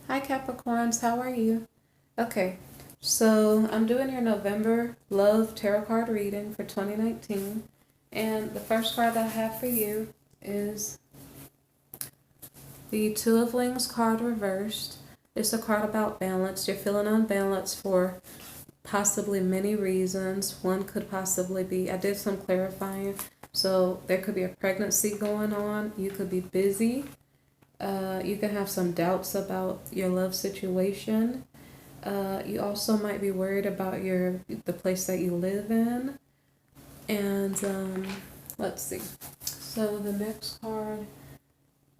Hi Capricorns, how are you? Okay, so I'm doing your November Love Tarot card reading for 2019. And the first card that I have for you is the Two of Wings card reversed. It's a card about balance. You're feeling unbalanced for possibly many reasons. One could possibly be, I did some clarifying. So there could be a pregnancy going on. You could be busy. You can have some doubts about your love situation. You also might be worried about the place that you live in. And let's see. So the next card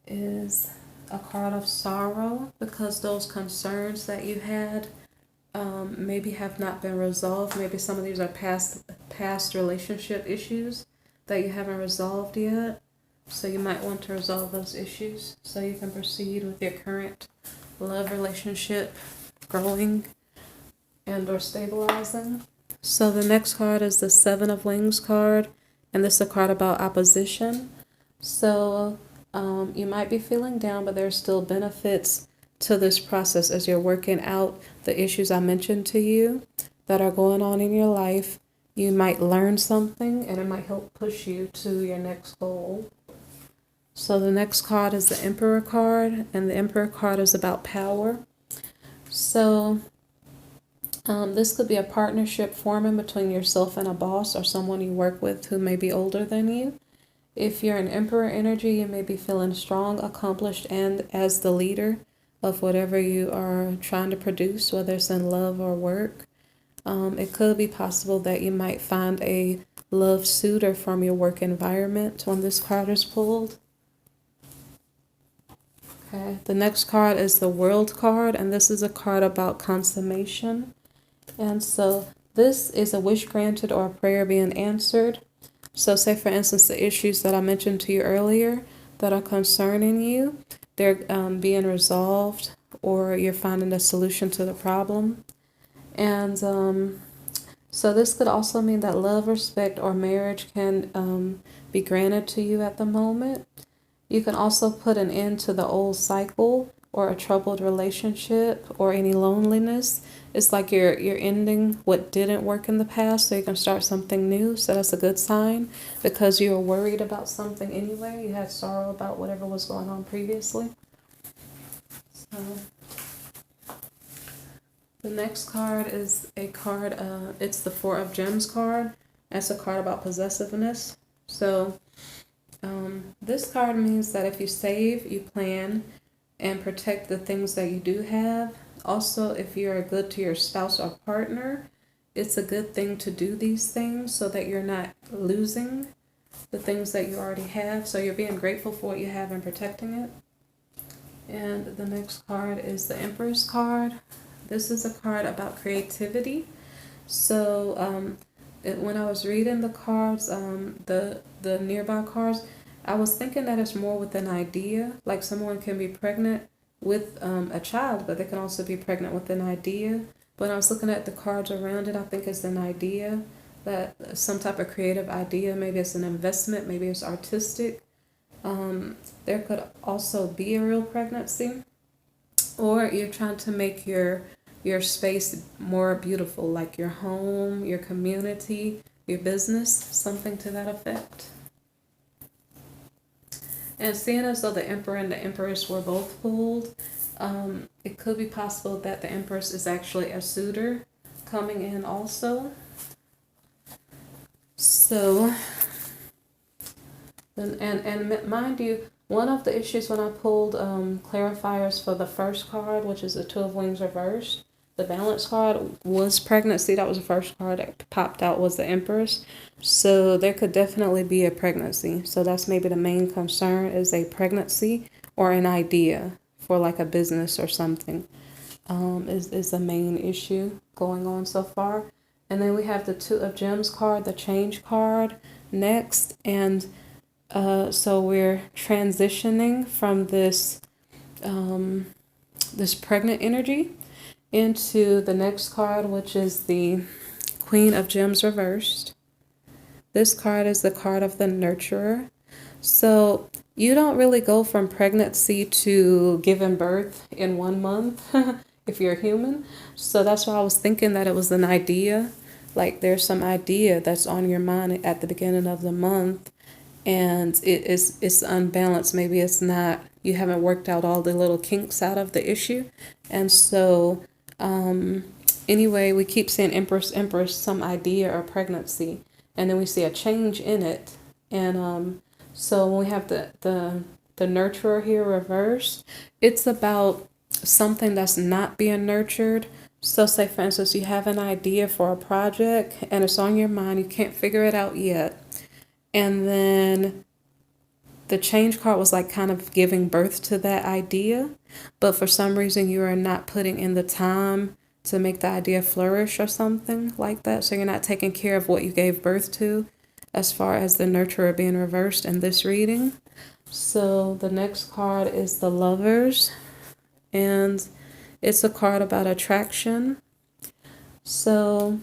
is a card of sorrow because those concerns that you had maybe have not been resolved. Maybe some of these are past relationship issues that you haven't resolved yet. So you might want to resolve those issues so you can proceed with your current love relationship growing and or stabilizing. So the next card is the Seven of Wings card, and this is a card about opposition. So you might be feeling down, but there are still benefits to this process as you're working out the issues I mentioned to you that are going on in your life. You might learn something, and it might help push you to your next goal. So the next card is the Emperor card, and the Emperor card is about power. So this could be a partnership forming between yourself and a boss or someone you work with who may be older than you. If you're an Emperor energy, you may be feeling strong, accomplished, and as the leader of whatever you are trying to produce, whether it's in love or work. It could be possible that you might find a love suitor from your work environment when this card is pulled. Okay, the next card is the World card, and this is a card about consummation. And so this is a wish granted or a prayer being answered. So say, for instance, the issues that I mentioned to you earlier that are concerning you, they're being resolved, or you're finding a solution to the problem. And so this could also mean that love, respect, or marriage can be granted to you at the moment. You can also put an end to the old cycle or a troubled relationship or any loneliness. It's like you're ending what didn't work in the past so you can start something new. So that's a good sign because you were worried about something anyway. You had sorrow about whatever was going on previously. So the next card is a card, it's the Four of Gems card. That's a card about possessiveness. So this card means that if you save, you plan, and protect the things that you do have. Also, if you're good to your spouse or partner, it's a good thing to do these things so that you're not losing the things that you already have. So you're being grateful for what you have and protecting it. And the next card is the Empress card. This is a card about creativity. So when I was reading the cards, the nearby cards, I was thinking that it's more with an idea, like someone can be pregnant with a child, but they can also be pregnant with an idea. But I was looking at the cards around it, I think it's an idea, that some type of creative idea, maybe it's an investment, maybe it's artistic. There could also be a real pregnancy, or you're trying to make your space more beautiful, like your home, your community, your business, something to that effect. And seeing as though the Emperor and the Empress were both pulled, it could be possible that the Empress is actually a suitor coming in also. So, and mind you, one of the issues when I pulled clarifiers for the first card, which is the Two of Wings reversed, the balance card was pregnancy. That was the first card that popped out, was the Empress. So there could definitely be a pregnancy. So that's maybe the main concern, is a pregnancy or an idea for like a business or something is the main issue going on so far. And then we have the Two of Gems card, the Change card next. And so we're transitioning from this this pregnant energy into the next card, which is the Queen of Gems reversed. This card is the card of the nurturer. So you don't really go from pregnancy to giving birth in 1 month if you're human. So that's why I was thinking that it was an idea. Like there's some idea that's on your mind at the beginning of the month, and it's unbalanced. Maybe it's not, you haven't worked out all the little kinks out of the issue. And so anyway, we keep saying Empress, Empress, some idea or pregnancy, and then we see a change in it. And so when we have the nurturer here reversed, it's about something that's not being nurtured. So say for instance, you have an idea for a project and it's on your mind, you can't figure it out yet. And then the change card was like kind of giving birth to that idea, but for some reason you are not putting in the time to make the idea flourish or something like that. So you're not taking care of what you gave birth to as far as the nurturer being reversed in this reading. So the next card is the Lovers, and it's a card about attraction. So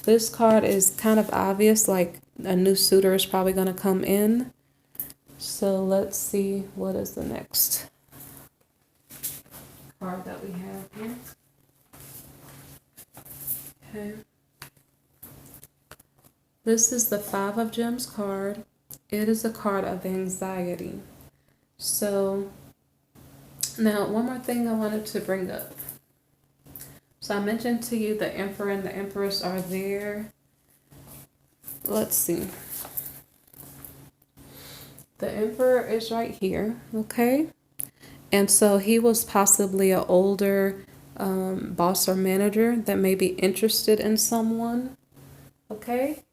this card is kind of obvious, like a new suitor is probably going to come in. So let's see, what is the next card that we have here? Okay. This is the Five of Gems card. It is a card of anxiety. So now one more thing I wanted to bring up. So I mentioned to you the Emperor and the Empress are there. Let's see. The Emperor is right here, okay? And so he was possibly an older boss or manager that may be interested in someone, okay?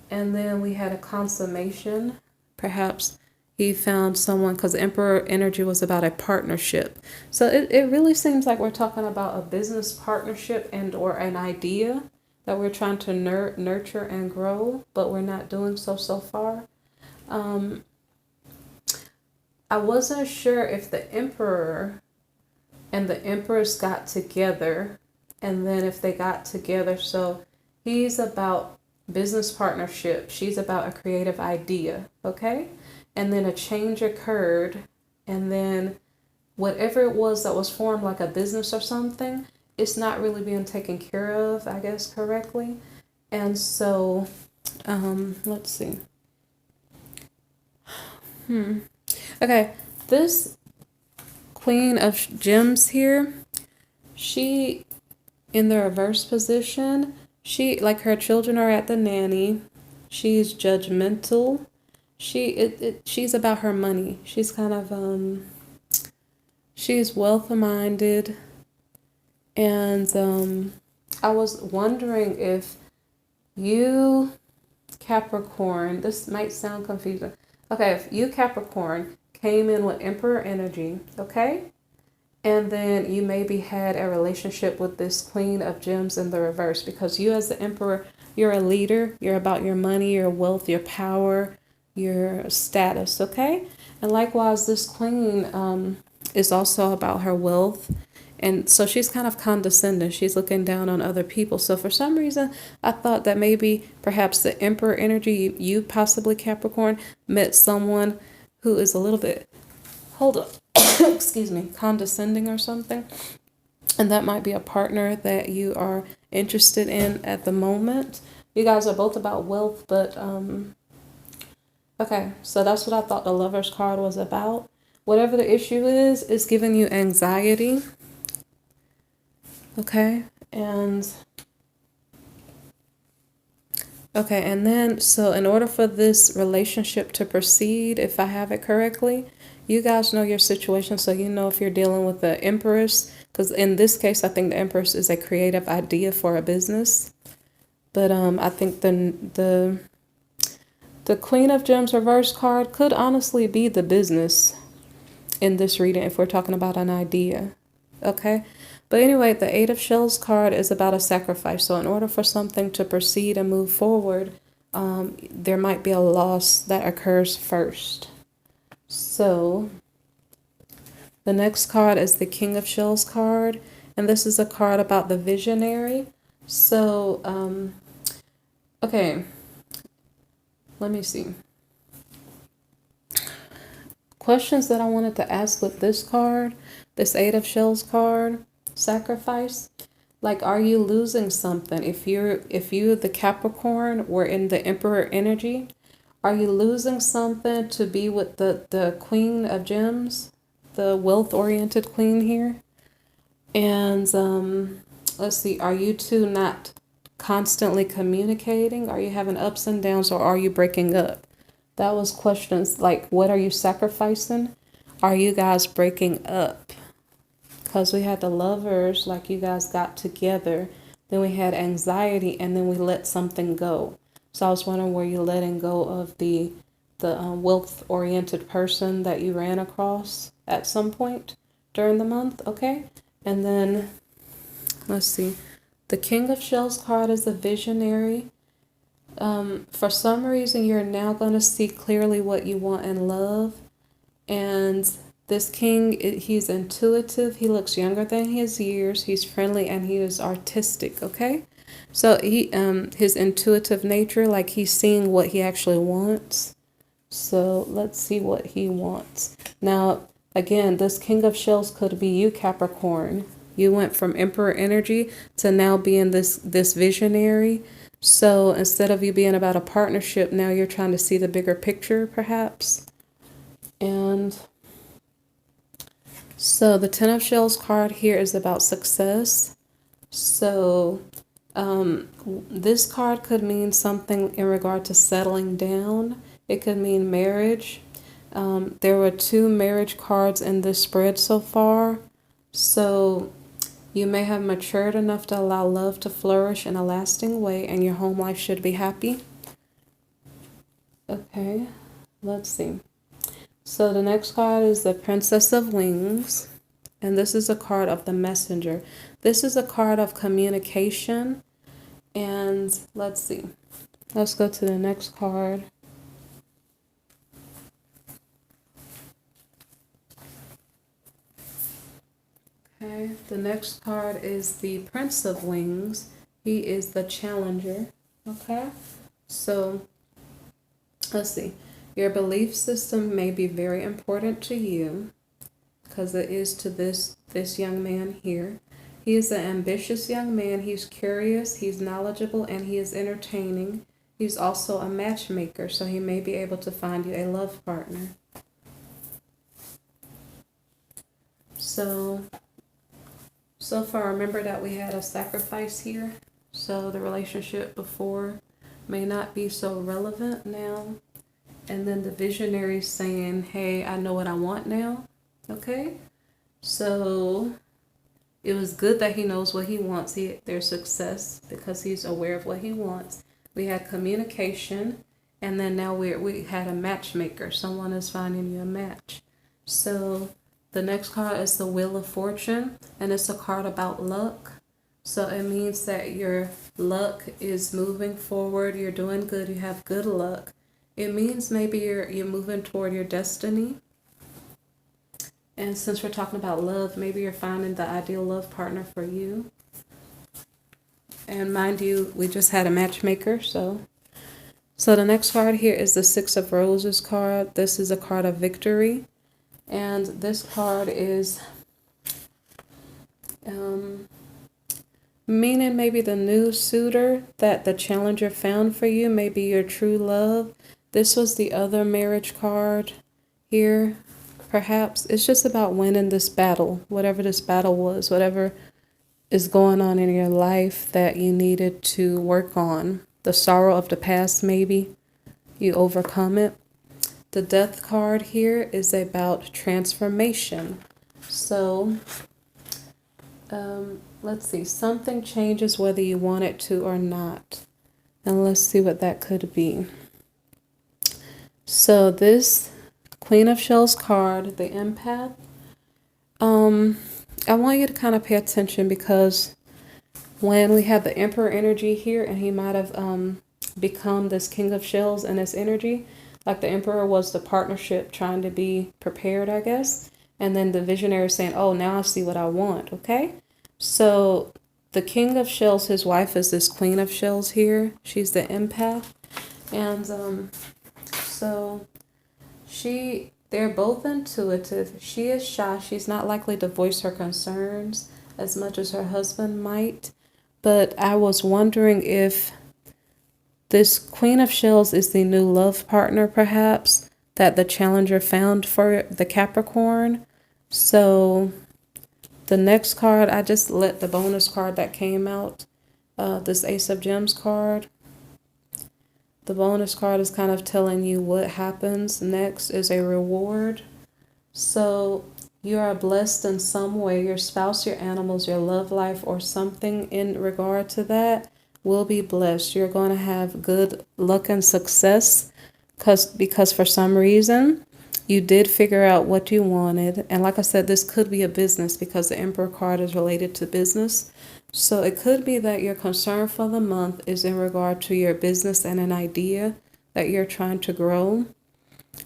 And then we had a consummation. Perhaps he found someone, because Emperor energy was about a partnership. So it really seems like we're talking about a business partnership and or an idea that we're trying to nurture and grow, but we're not doing so far. I wasn't sure if the Emperor and the Empress got together, and then if they got together, so he's about business partnership, she's about a creative idea, okay? And then a change occurred, and then whatever it was that was formed like a business or something, it's not really being taken care of, I guess, correctly. And so, let's see. Okay, this Queen of Gems here, she, in the reverse position, she, like her children are at the nanny. She's judgmental. She's about her money. She's kind of, she's wealth-minded. And I was wondering if you, Capricorn, this might sound confusing. Okay, if you, Capricorn, came in with Emperor energy, okay? And then you maybe had a relationship with this Queen of Gems in the reverse, because you as the Emperor, you're a leader. You're about your money, your wealth, your power, your status, okay? And likewise, this Queen is also about her wealth. And so she's kind of condescending. She's looking down on other people. So for some reason, I thought that maybe perhaps the Emperor energy, you possibly Capricorn, met someone who is a little bit, hold up, excuse me, condescending or something. And that might be a partner that you are interested in at the moment. You guys are both about wealth, but okay, so that's what I thought the Lover's card was about. Whatever the issue is, it's giving you anxiety. Okay, and then so in order for this relationship to proceed, if I have it correctly, you guys know your situation, so you know if you're dealing with the Empress, because in this case I think the Empress is a creative idea for a business, but I think the Queen of Gems reverse card could honestly be the business in this reading if we're talking about an idea. Okay. But anyway, the Eight of Shells card is about a sacrifice. So in order for something to proceed and move forward, there might be a loss that occurs first. So the next card is the King of Shells card. And this is a card about the visionary. So, okay, let me see. questions that I wanted to ask with this card, this Eight of Shells card, sacrifice. Like, are you losing something? If you the Capricorn were in the Emperor energy, are you losing something to be with the Queen of Gems, the wealth-oriented queen here? And let's see, are you two not constantly communicating? Are you having ups and downs, or are you breaking up? That was questions like, what are you sacrificing? Are you guys breaking up? Because we had the Lovers, like you guys got together. Then we had anxiety, and then we let something go. So I was wondering, were you letting go of the wealth-oriented person that you ran across at some point during the month? Okay. And then, let's see. The King of Shells card is a visionary. For some reason, you're now going to see clearly what you want in love. And this king, he's intuitive. He looks younger than his years. He's friendly, and he is artistic, okay? So his intuitive nature, like he's seeing what he actually wants. So let's see what he wants. Now, again, this King of Shells could be you, Capricorn. You went from Emperor energy to now being this visionary. So instead of you being about a partnership, now you're trying to see the bigger picture, perhaps. And so the Ten of Shells card here is about success. So this card could mean something in regard to settling down. It could mean marriage. There were 2 marriage cards in this spread so far. So you may have matured enough to allow love to flourish in a lasting way, and your home life should be happy. Okay, let's see. So the next card is the Princess of Wings, and this is a card of the Messenger. This is a card of communication, and let's see. Let's go to the next card. Okay, the next card is the Prince of Wings. He is the Challenger. Okay, so let's see. Your belief system may be very important to you, because it is to this young man here. He is an ambitious young man. He's curious, he's knowledgeable, and he is entertaining. He's also a matchmaker, so he may be able to find you a love partner. So far, remember that we had a sacrifice here. So the relationship before may not be so relevant now. And then the visionary saying, hey, I know what I want now. Okay? So it was good that he knows what he wants. There's success because he's aware of what he wants. We had communication. And then now we had a matchmaker. Someone is finding you a match. So the next card is the Wheel of Fortune. And it's a card about luck. So it means that your luck is moving forward. You're doing good. You have good luck. It means maybe you're moving toward your destiny. And since we're talking about love, maybe you're finding the ideal love partner for you. And mind you, we just had a matchmaker, so the next card here is the Six of Roses card. This is a card of victory. And this card is meaning maybe the new suitor that the challenger found for you, maybe your true love. This was the other marriage card here, perhaps. It's just about winning this battle, whatever this battle was, whatever is going on in your life that you needed to work on. The sorrow of the past, maybe. You overcome it. The Death card here is about transformation. So, let's see. Something changes whether you want it to or not. And let's see what that could be. So this Queen of Shells card, the Empath, I want you to kind of pay attention, because when we have the Emperor energy here, and he might have become this King of Shells in his energy, like the Emperor was the partnership trying to be prepared, I guess. And then the visionary saying, oh, now I see what I want, okay? So the King of Shells, his wife is this Queen of Shells here. She's the Empath. And so she They're both intuitive. She is shy. She's not likely to voice her concerns as much as her husband might. But I was wondering if this Queen of Shells is the new love partner, perhaps, that the Challenger found for the Capricorn. So the next card, I just let the bonus card that came out, this Ace of Gems card. The bonus card is kind of telling you what happens next is a reward. So you are blessed in some way. Your spouse, your animals, your love life, or something in regard to that will be blessed. You're going to have good luck and success because for some reason you did figure out what you wanted. And like I said, this could be a business because the Emperor card is related to business. So it could be that your concern for the month is in regard to your business and an idea that you're trying to grow.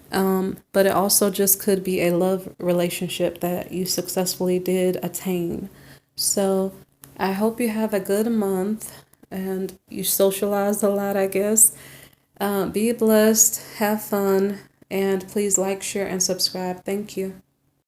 But it also just could be a love relationship that you successfully did attain. So I hope you have a good month and you socialize a lot, I guess. Be blessed, have fun, and please like, share, and subscribe. Thank you.